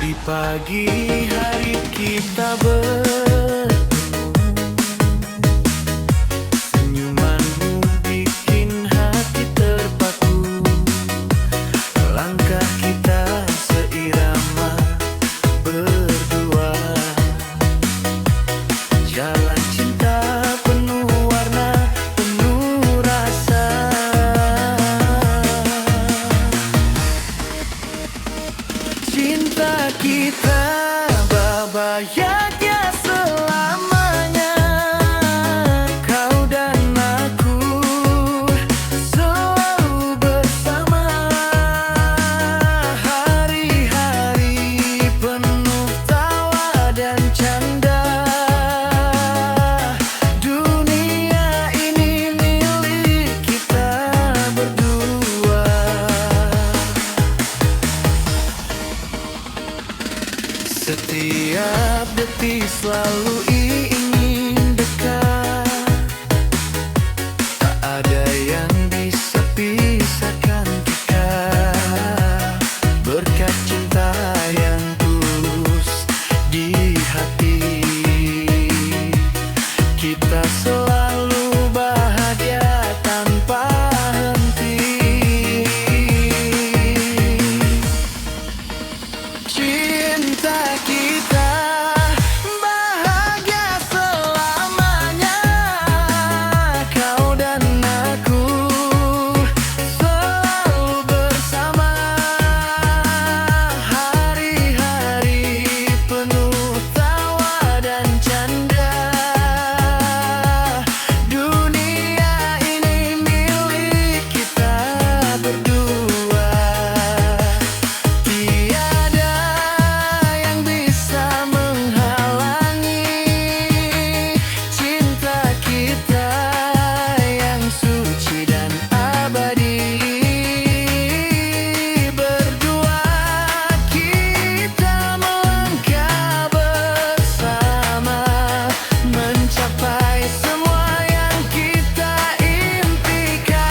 Di pagi hari kita bertemu, senyumanmu bikin hati terpaku. Langkah kita seirama berdua, jalan cinta penuh warna, penuh rasa. Cinta kita bahagia selamanya. Kau dan aku selalu bersama. Hari-hari penuh tawa dan canda. Dunia ini milik kita berdua. Setiap detik selalu ingin dekat, tak ada yang bisa pisahkan kita. Berkat cinta yang tulus di hati, kita selalu bahagia tanpa henti. Cinta kita bahagia selamanya. Kau dan aku selalu bersama. Hari-hari penuh tawa dan canda. Dunia ini milik kita berdua. Tiada yang bisa menghalangi cinta kita yang suci dan abadi. Berdua kita melangkah bersama, mencapai semua yang kita impikan.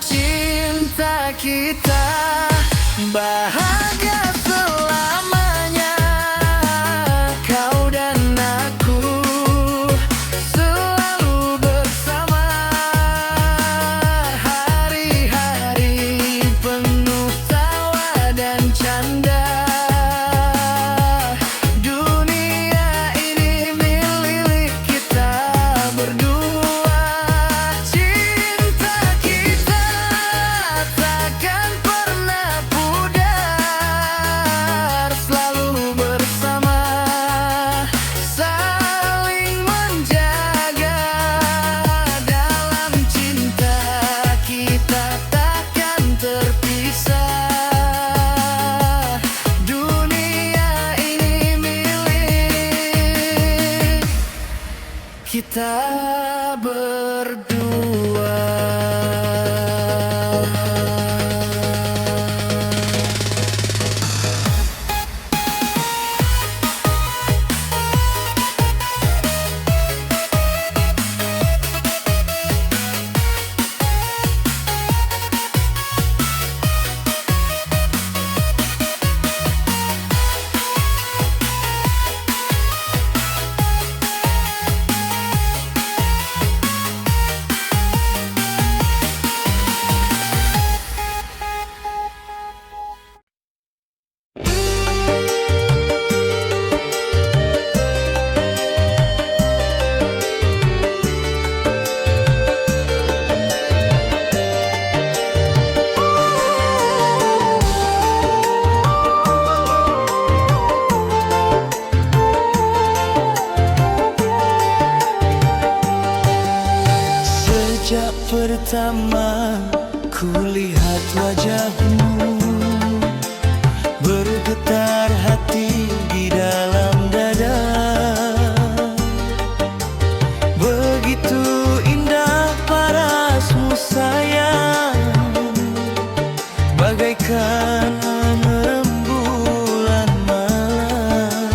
Cinta kita bahagia selamanya. Kau dan aku selalu bersama. Hari-hari penuh tawa dan canda. Dunia ini milik kita berdua. Cinta kita takkan pernah pudar, selalu bersama, saling menjaga. Dalam cinta kita takkan terpisah. Dunia ini milik kita berdua. Sejak pertama ku lihat wajahmu, bergetar hati di dalam dada. Begitu indah parasmu sayang, bagaikan rembulan malam.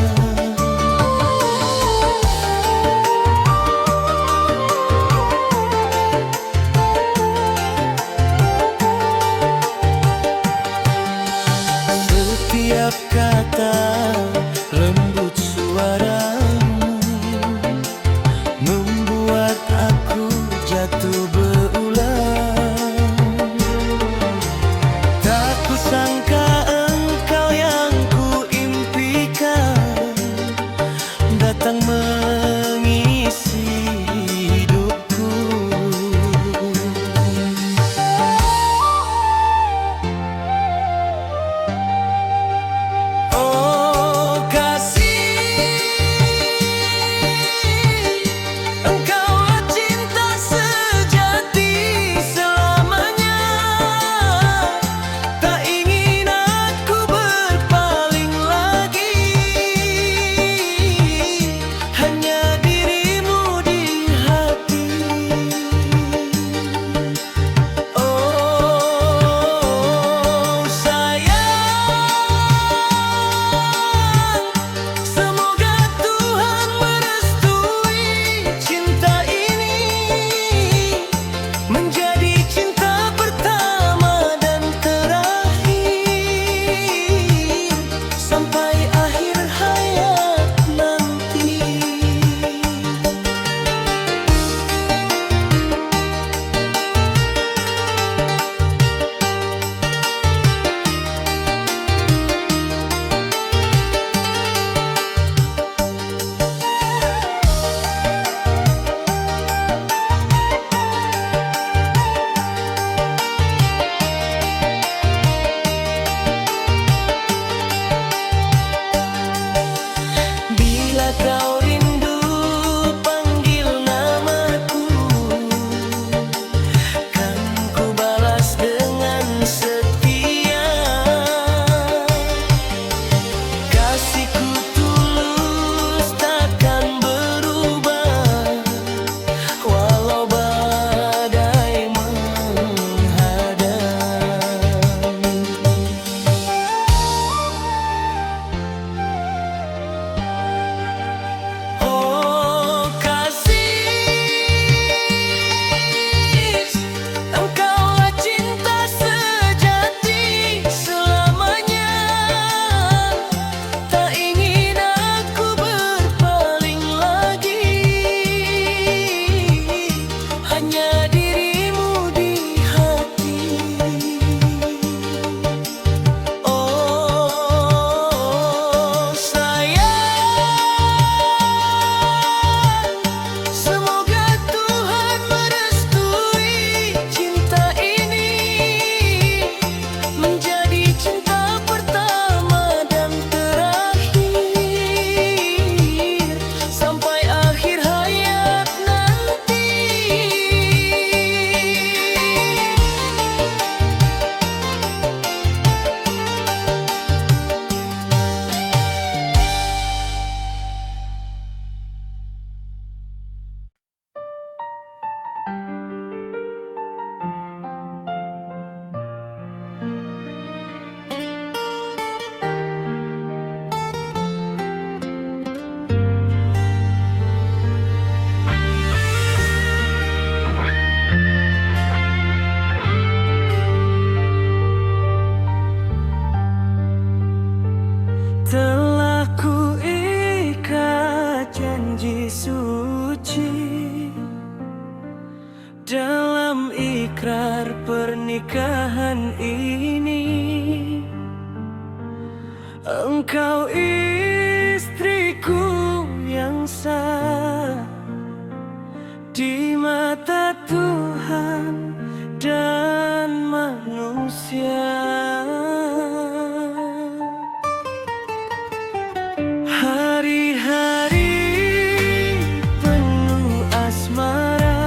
dalam ikrar pernikahan ini. Engkau istriku yang sah di mata Tuhan dan manusia. Hari-hari penuh asmara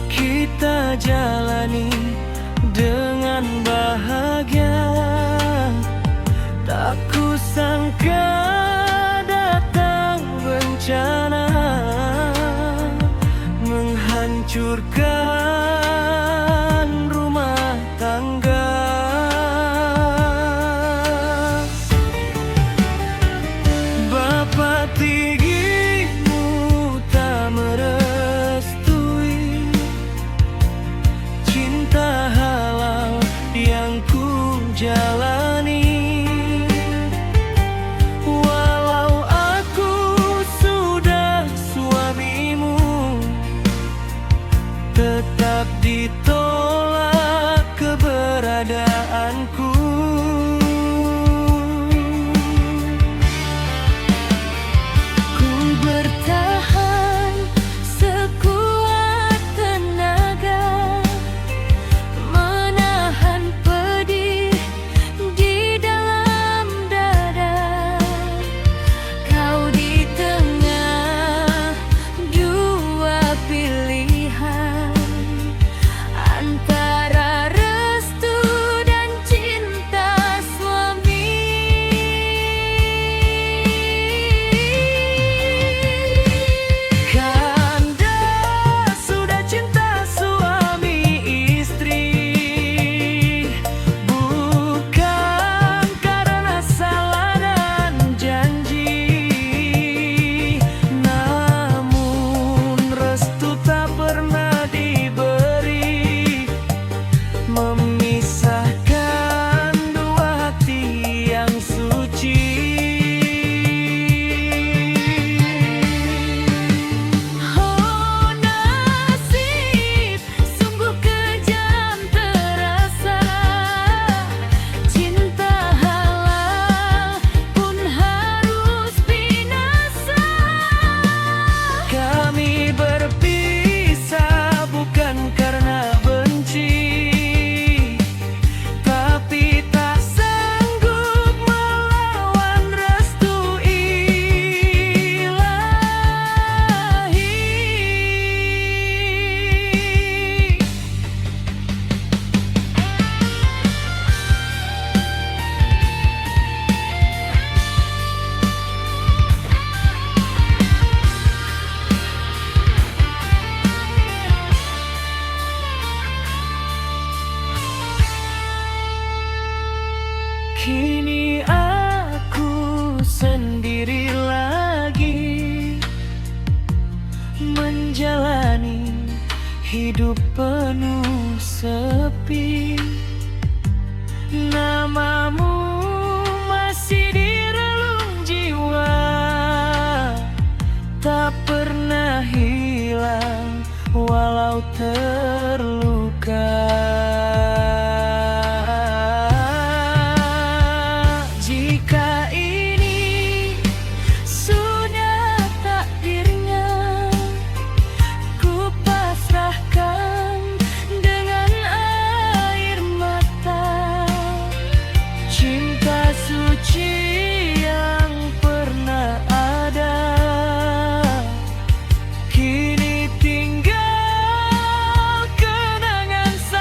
kita jalani dengan bahagia. Tak kusangka datang bencana menghancurkan rumah tangga. Bapa tinggimu tak merestui cinta halal yang ku jalani. Walau aku sudah suamimu, tetap ditolak keberadaanku. Ku bertahan sekuat tenaga, menahan pedih di dalam dada. Kau di tengah dua pilihan, antara restu dan cinta suami. Kanda sudah cinta suami istri, bukan karena salah dan janji, namun restu tak pernah diberi, memisahkan dua hati yang suci. Oh nasib, sungguh kejam terasa, cinta halal pun harus binasa. Kami berpisah bukan karena benci, tapi tak sanggup melawan restu ilahi. Kini aku sendiri lagi, menjalani hidup penuh sepi. Namamu masih di relung jiwa, tak pernah hilang walau terluka. Jika ini sudah takdirnya, ku pasrahkan dengan air mata. Cinta suci yang pernah ada kini tinggal kenangan saja.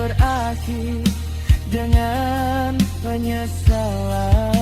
berakhir dengan penyesalan.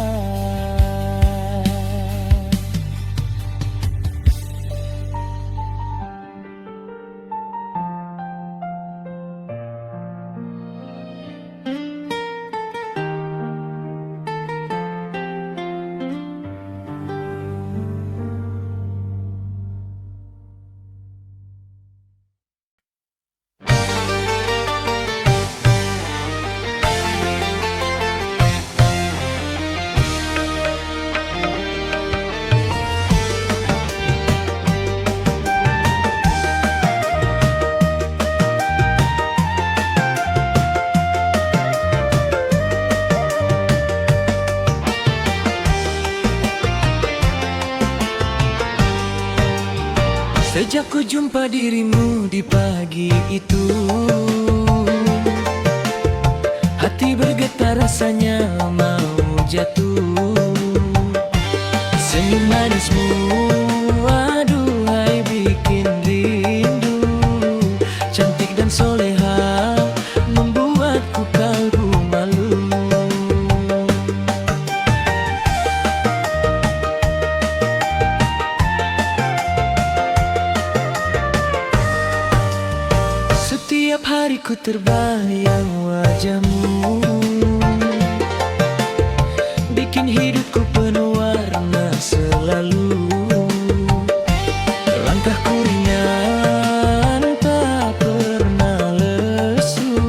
Sejak ku jumpa dirimu di pagi itu, hati bergetar rasanya mau jatuh. Senyum manismu, aduhai bikin rindu. Cantik dan soleha, membuatku kalbu malu. Setiap hari ku terbayang wajahmu, bikin hidupku penuh warna selalu. Langkahku ringan, tak pernah lesu,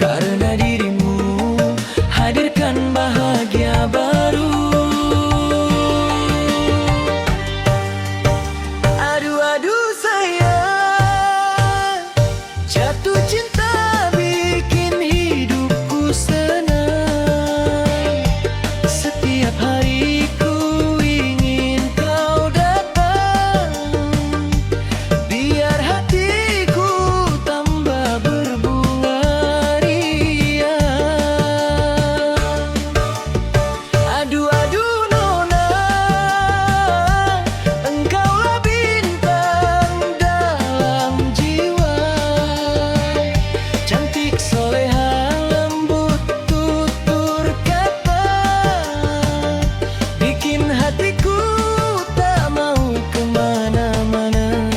karena dirimu hadirkan bahagia baru. Aduh sayang, jatuh cinta bikin hidupku senang. Setiap hari ku ingin kau datang, biar hatiku tambah berbunga riang. Aduh nona, engkaulah bintang dalam jiwa. Cantik soleha, lembut tutur kata, bikin hatiku tak mau kemana-mana.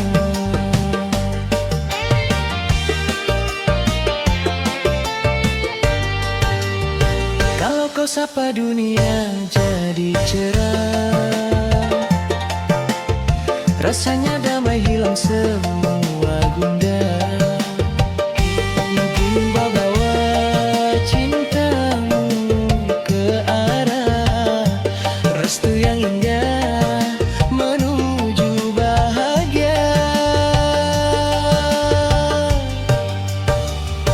Kalau kau sapa dunia jadi cerah, rasanya damai hilang semua gundah. Bawa cintamu ke arah restu yang indah menuju bahagia.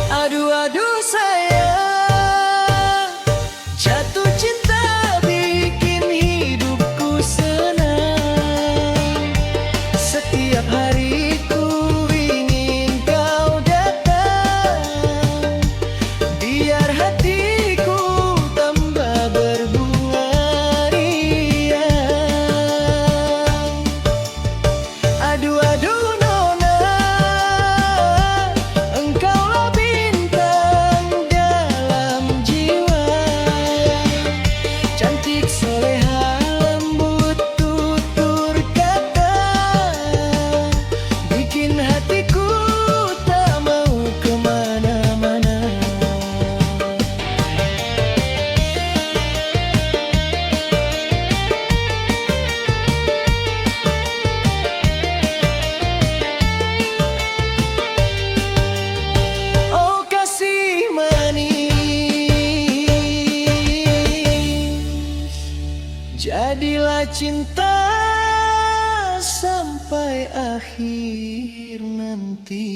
Aduh sayang, jatuh cinta bikin hidupku senang. Setiap hari ku ingin kau datang, biar hatiku tambah berbunga riang. Aduh nona, engkaulah bintang dalam jiwa. Cantik soleha, lembut tutur kata, bikin hatiku tak mau kemana-mana. Oh kasih manis, jadilah cinta sampai akhir nanti.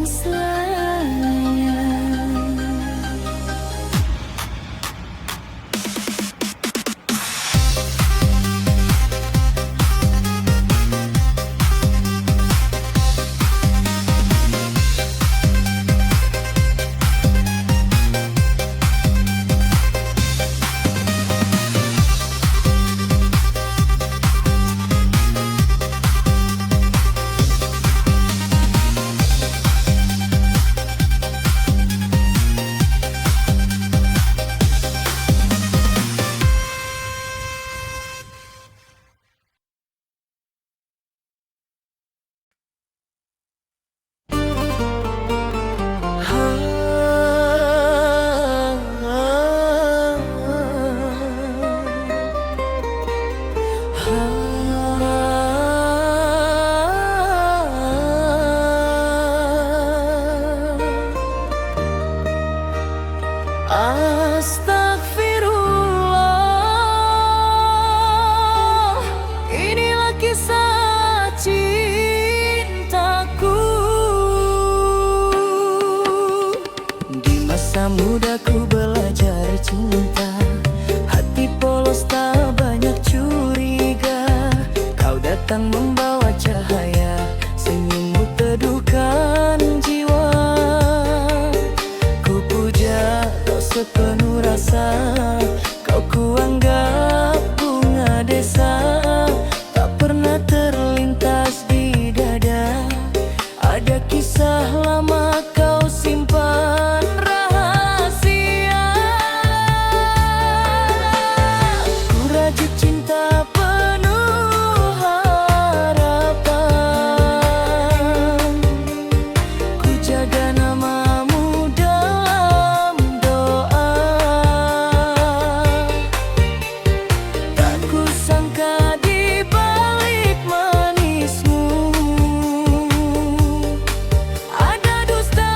selamanya. Astagfirullah, inilah kisah cintaku. Di masa mudaku belajar cinta, hati polos tak banyak curiga. Kau datang membawa cahaya, senyummu teduhkan jiwa. Ku puja kau sepenuh rasa, kau kuanggap bunga desa. Tak pernah terlintas di dada, ada kisah lama kau simpan rahasia. Ku rajut cinta penuh harapan, ku jaga namamu dalam doa. Tak kusangka di balik manismu ada dusta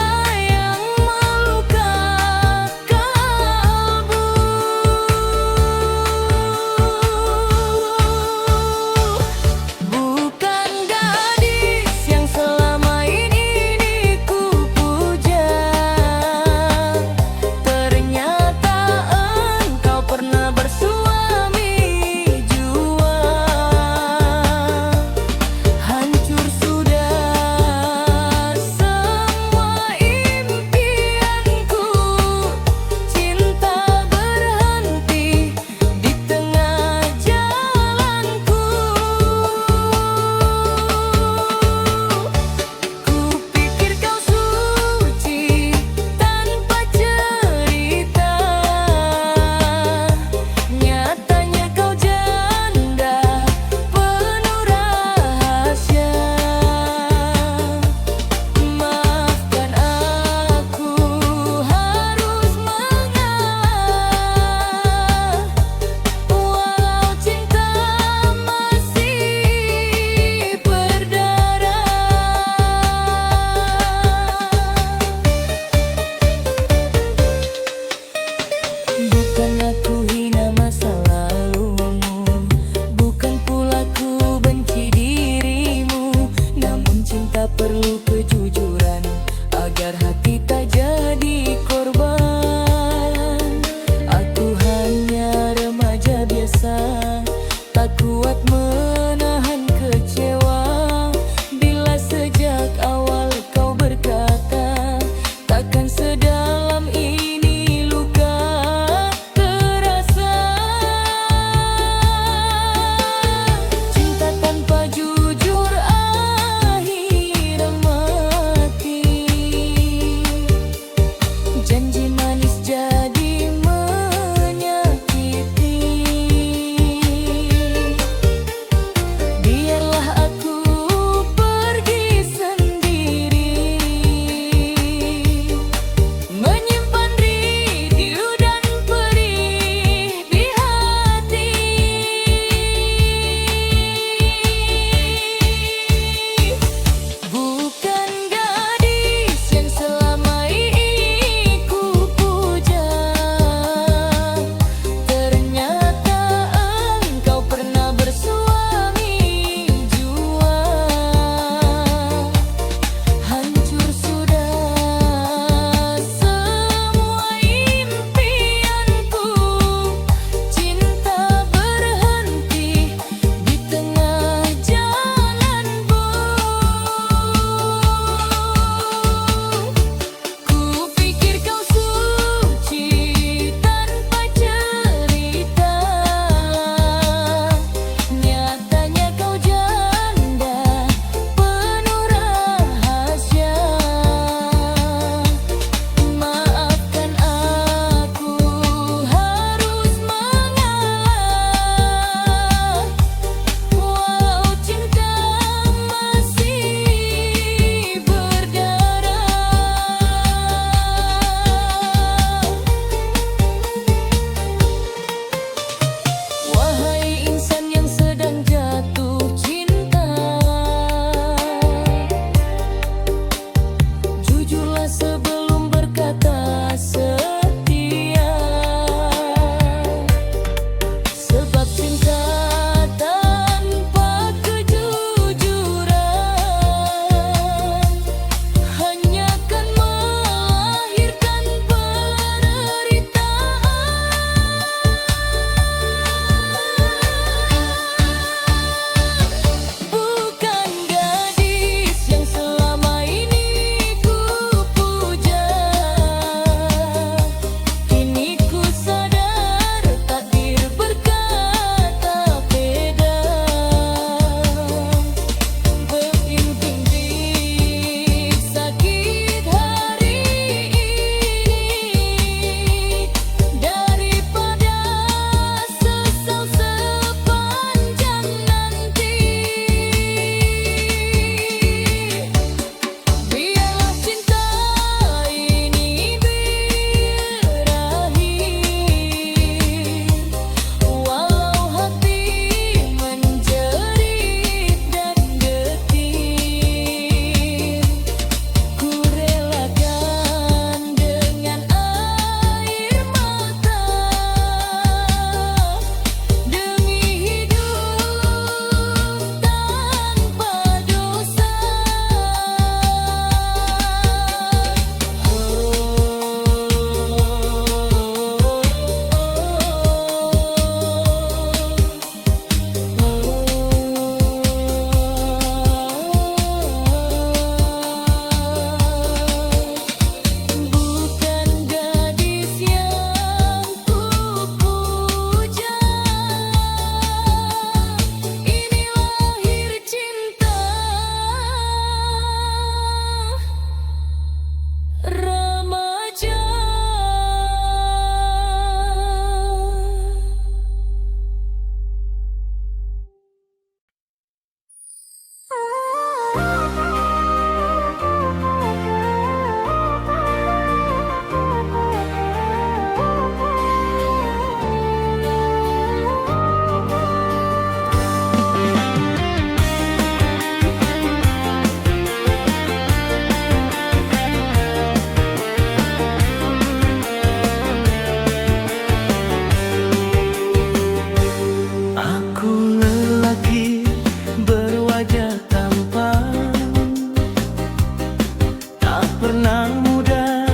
pernah mudah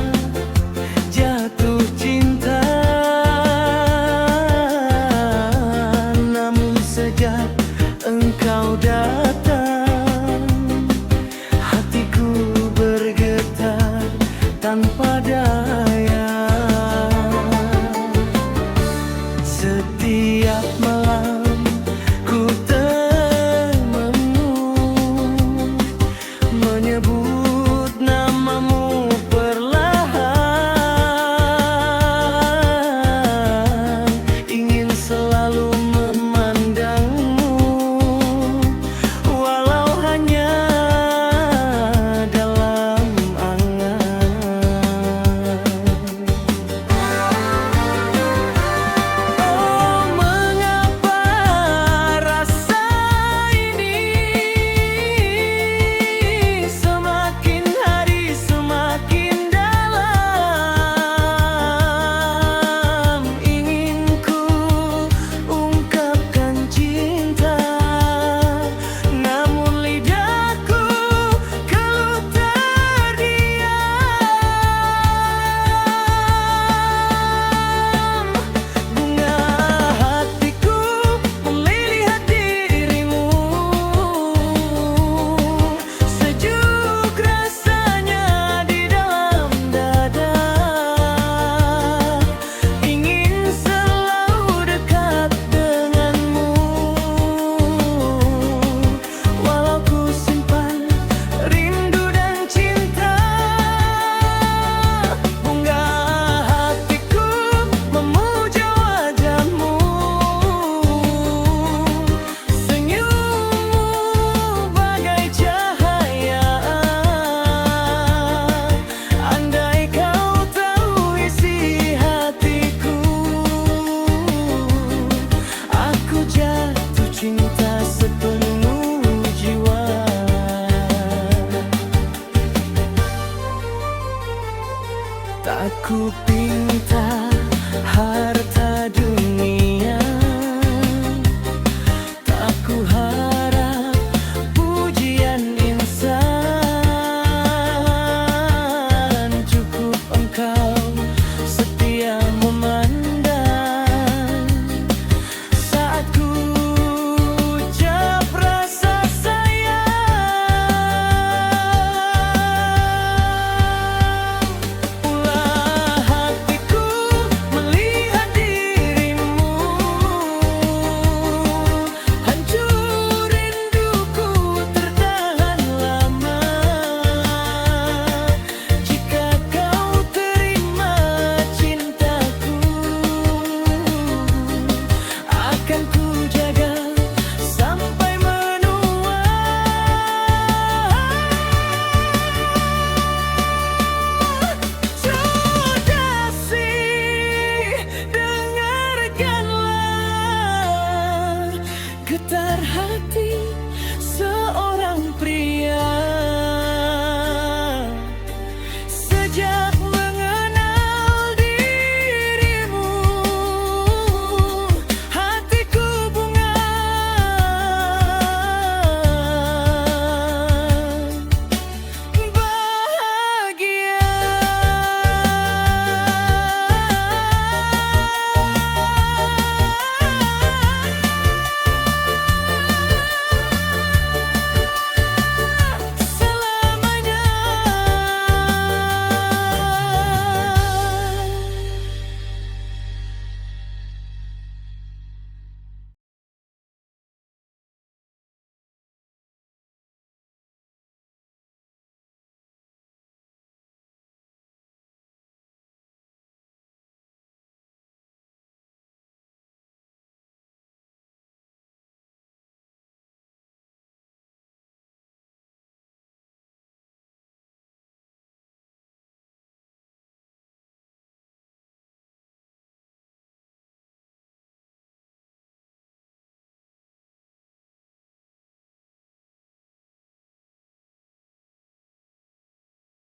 jatuh cinta, namun sejak engkau datang, hatiku bergetar tanpa daya. Setiap malam ku temamu, menyebut namamu perlahan, ingin selalu memandangmu, walau hanya dalam angan. Oh, mengapa rasa ini semakin hari semakin dalam, ingin ku ungkapkan cinta, namun lidahku keluh terdiam. Bunga hatiku melihat dirimu, sejuk rasanya di dalam dada, ingin selalu dekat denganmu, walau ku simpan rindu dan cinta. Bunga hatiku memuja wajahmu, senyummu bagai cahaya. Andai kau tahu isi hatiku, aku jatuh cinta sepenuh jiwa. Tak ku pinta harta